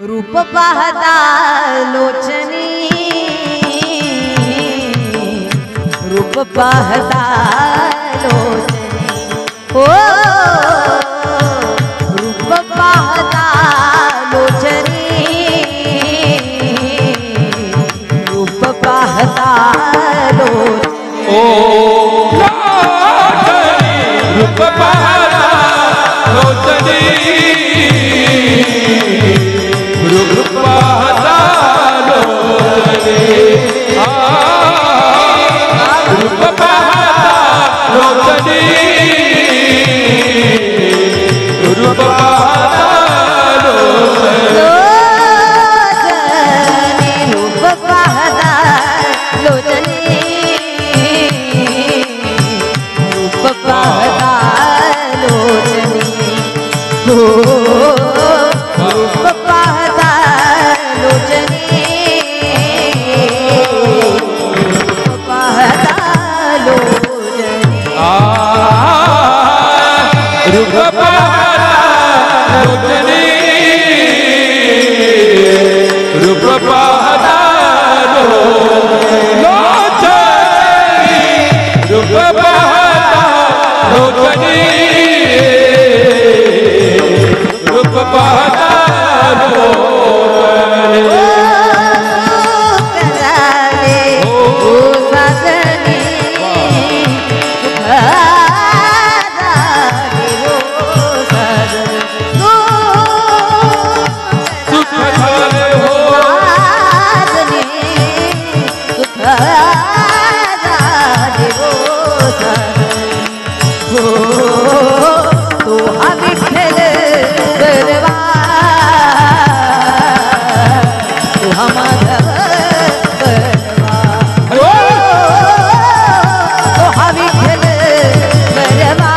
रूप पाहता लोचनी, रूप पाहता लोचनी, हो रूप पाहता लोचनी, रूप पाहता लोचनी, ओ रूप पाहता लोचनी, रूप पाहता लोचनी, रूप पाहता लोचनी, रूप पाहता लोचनी, रूप पाहता लोचनी, रूप पाहता लोचनी, हो रूप पाहता लोचनी, रूप पाहता लोचनी, रूप पाहता लोचनी, रूप पाहता लोचनी, रूप पाहता लोचनी, रूप पाहता लोचनी, कराले ओ साजनी, सुखादारी ओ साजनी, सुखादारी हो साजनी, सुखादारी ओ साजनी, हो तो विठ्ठल गरवा, तू माधव गरवा, तो विठ्ठल गरवा,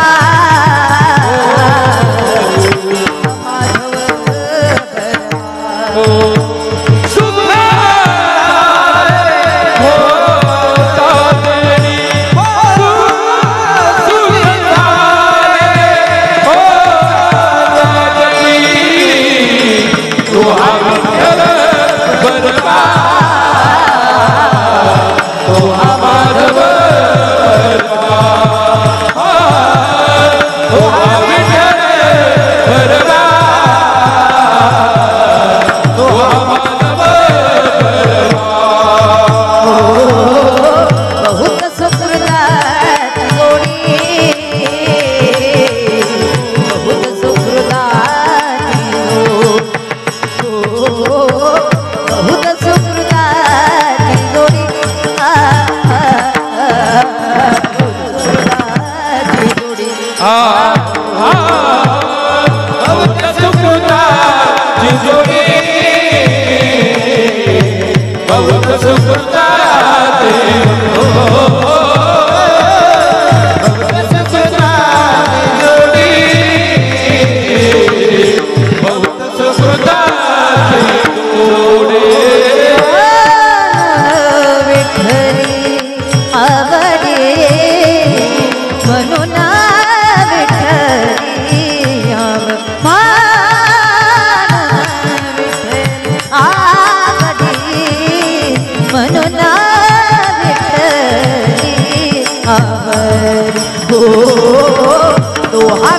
माधव गरवा, सुधारे हो भक्त सुकृताची जोडी भक्त सुकृताची भक्त सुकृताची जोडी भक्त सुकृताची जोडी विठ्ठली आवडे म्हणून विठ्ठली आवडे म्हणून विठ्ठली आवड हो तो हा